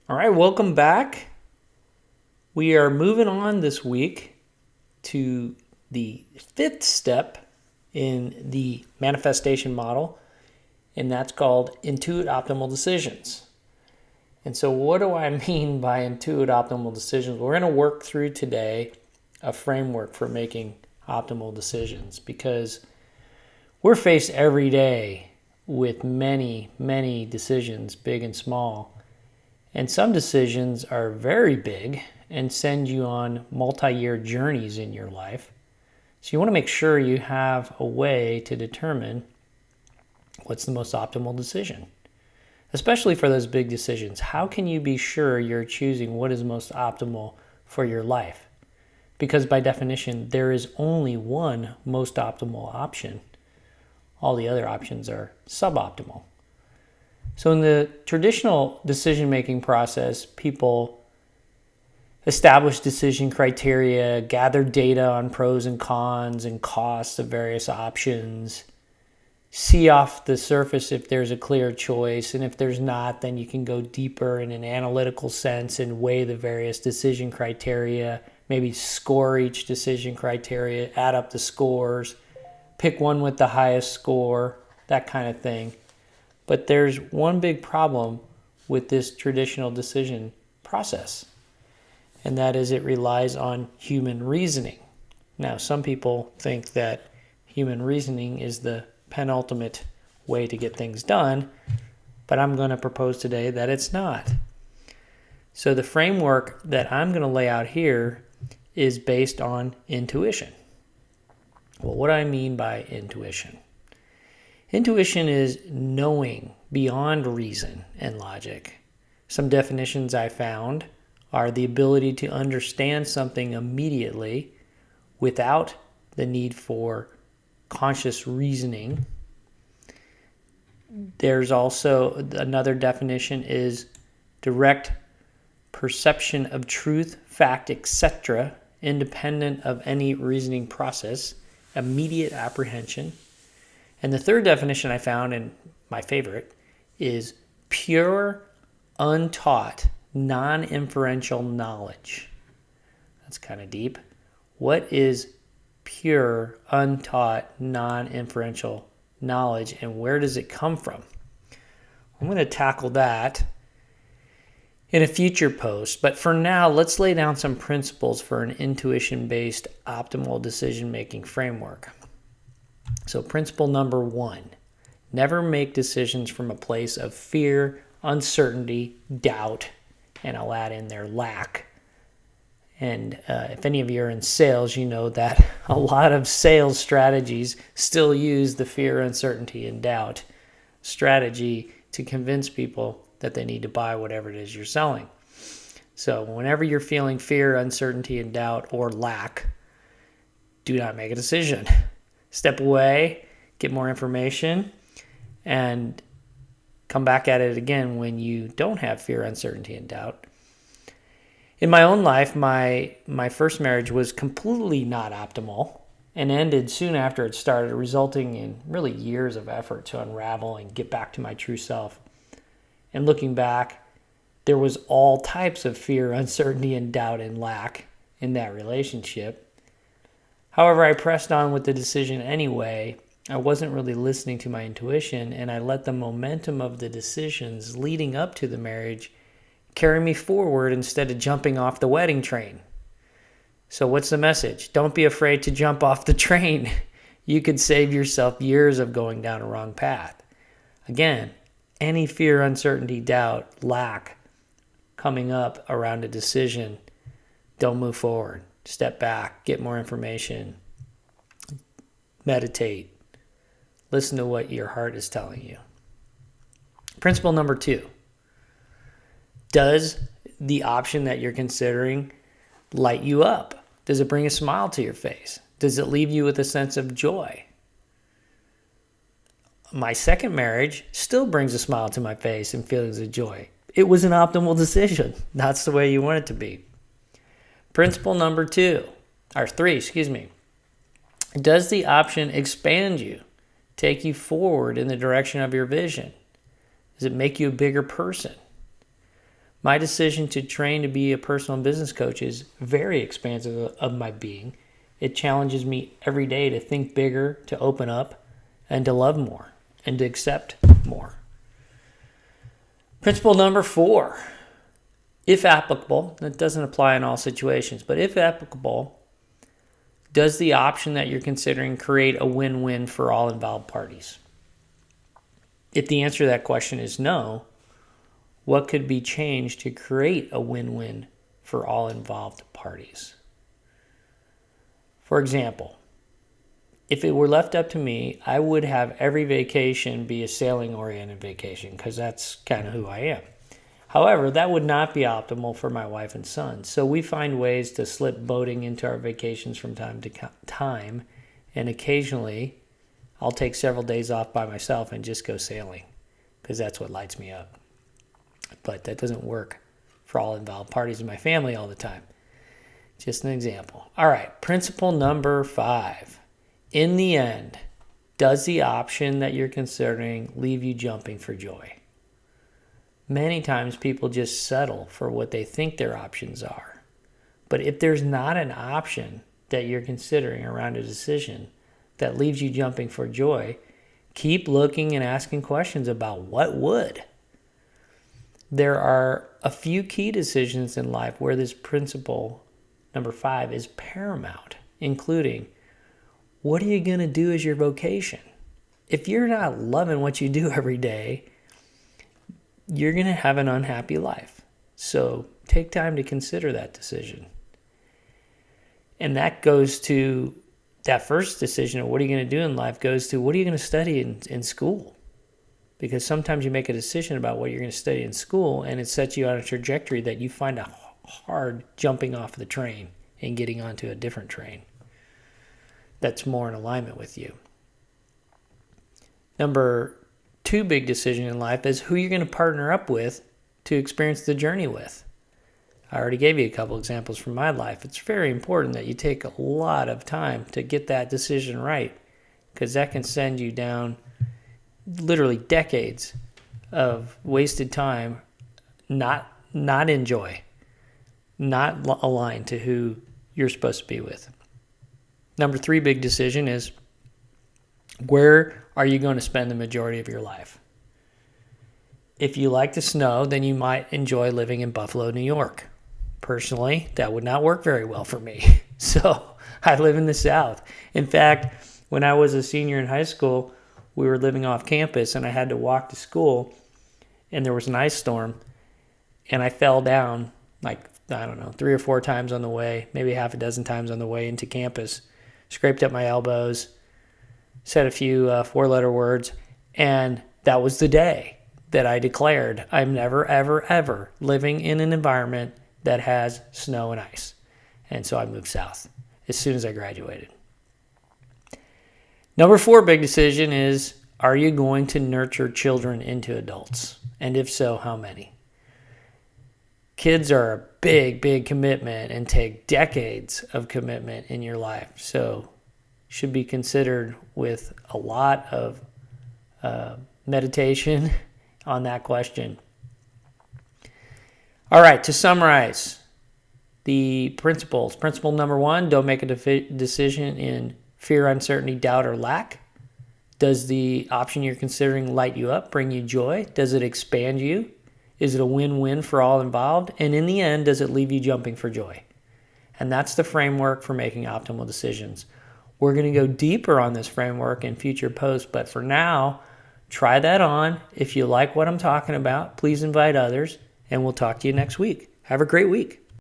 All right, welcome back. We are moving on this week to the fifth step in the manifestation model, and that's called Intuit Optimal Decisions. And so what do I mean by Intuit Optimal Decisions? We're going to work through today a framework for making optimal decisions because we're faced every day with many, many decisions, big and small. And some decisions are very big and send you on multi-year journeys in your life. So you want to make sure you have a way to determine what's the most optimal decision, especially for those big decisions. How can you be sure you're choosing what is most optimal for your life? Because by definition, there is only one most optimal option. All the other options are suboptimal. So in the traditional decision-making process, people establish decision criteria, gather data on pros and cons and costs of various options, see off the surface if there's a clear choice, and if there's not, then you can go deeper in an analytical sense and weigh the various decision criteria, maybe score each decision criteria, add up the scores, pick one with the highest score, that kind of thing. But there's one big problem with this traditional decision process, and that is it relies on human reasoning. Now, some people think that human reasoning is the penultimate way to get things done, but I'm going to propose today that it's not. So the framework that I'm going to lay out here is based on intuition. Well, what do I mean by intuition? Intuition is knowing beyond reason and logic. Some definitions I found are the ability to understand something immediately without the need for conscious reasoning. There's also another definition is direct perception of truth, fact, etc., independent of any reasoning process, immediate apprehension. And the third definition I found, and my favorite, is pure, untaught, non-inferential knowledge. That's kind of deep. What is pure, untaught, non-inferential knowledge, and where does it come from? I'm going to tackle that in a future post, but for now, let's lay down some principles for an intuition-based optimal decision-making framework. So principle number 1, never make decisions from a place of fear, uncertainty, doubt, and I'll add in there lack. And if any of you are in sales, you know that a lot of sales strategies still use the fear, uncertainty, and doubt strategy to convince people that they need to buy whatever it is you're selling. So whenever you're feeling fear, uncertainty, and doubt, or lack, do not make a decision. Step away, get more information, and come back at it again when you don't have fear, uncertainty, and doubt. In my own life, my first marriage was completely not optimal and ended soon after it started, resulting in really years of effort to unravel and get back to my true self. And looking back, there was all types of fear, uncertainty, and doubt and lack in that relationship. However, I pressed on with the decision anyway. I wasn't really listening to my intuition, and I let the momentum of the decisions leading up to the marriage carry me forward instead of jumping off the wedding train. So what's the message? Don't be afraid to jump off the train. You could save yourself years of going down a wrong path. Again, any fear, uncertainty, doubt, lack coming up around a decision, don't move forward. Step back, get more information, meditate, listen to what your heart is telling you. Principle number 2, does the option that you're considering light you up? Does it bring a smile to your face? Does it leave you with a sense of joy? My second marriage still brings a smile to my face and feelings of joy. It was an optimal decision. That's the way you want it to be. Principle number 3, does the option expand you, take you forward in the direction of your vision? Does it make you a bigger person? My decision to train to be a personal and business coach is very expansive of my being. It challenges me every day to think bigger, to open up, and to love more, and to accept more. Principle number 4, if applicable, that doesn't apply in all situations, but if applicable, does the option that you're considering create a win-win for all involved parties? If the answer to that question is no, what could be changed to create a win-win for all involved parties? For example, if it were left up to me, I would have every vacation be a sailing-oriented vacation because that's kind of who I am. However, that would not be optimal for my wife and son. So we find ways to slip boating into our vacations from time to time, and occasionally I'll take several days off by myself and just go sailing because that's what lights me up. But that doesn't work for all involved parties in my family all the time. Just an example. All right, principle number 5. In the end, does the option that you're considering leave you jumping for joy? Many times people just settle for what they think their options are. But if there's not an option that you're considering around a decision that leaves you jumping for joy, keep looking and asking questions about what would. There are a few key decisions in life where this principle, number 5, is paramount, including what are you going to do as your vocation? If you're not loving what you do every day, you're going to have an unhappy life. So take time to consider that decision. And that goes to that first decision of what are you going to do in life goes to what are you going to study in school? Because sometimes you make a decision about what you're going to study in school and it sets you on a trajectory that you find it hard jumping off the train and getting onto a different train that's more in alignment with you. Number 2 big decision in life is who you're going to partner up with to experience the journey with. I already gave you a couple examples from my life. It's very important that you take a lot of time to get that decision right because that can send you down literally decades of wasted time, not in joy, not aligned to who you're supposed to be with. Number 3 big decision is where are you going to spend the majority of your life? If you like the snow, then you might enjoy living in Buffalo, New York. Personally, that would not work very well for me. So I live in the South. In fact, when I was a senior in high school, we were living off campus and I had to walk to school and there was an ice storm and I fell down 3 or 4 times on the way, maybe half a dozen times on the way into campus, scraped up my elbows, said a few 4-letter words, and that was the day that I declared I'm never, ever, ever living in an environment that has snow and ice. And so I moved south as soon as I graduated. Number 4 big decision is, are you going to nurture children into adults? And if so, how many? Kids are a big, big commitment and take decades of commitment in your life. So should be considered with a lot of meditation on that question. All right, to summarize the principles. Principle number 1, don't make a decision in fear, uncertainty, doubt, or lack. Does the option you're considering light you up, bring you joy? Does it expand you? Is it a win-win for all involved? And in the end, does it leave you jumping for joy? And that's the framework for making optimal decisions. We're going to go deeper on this framework in future posts, but for now, try that on. If you like what I'm talking about, please invite others, and we'll talk to you next week. Have a great week.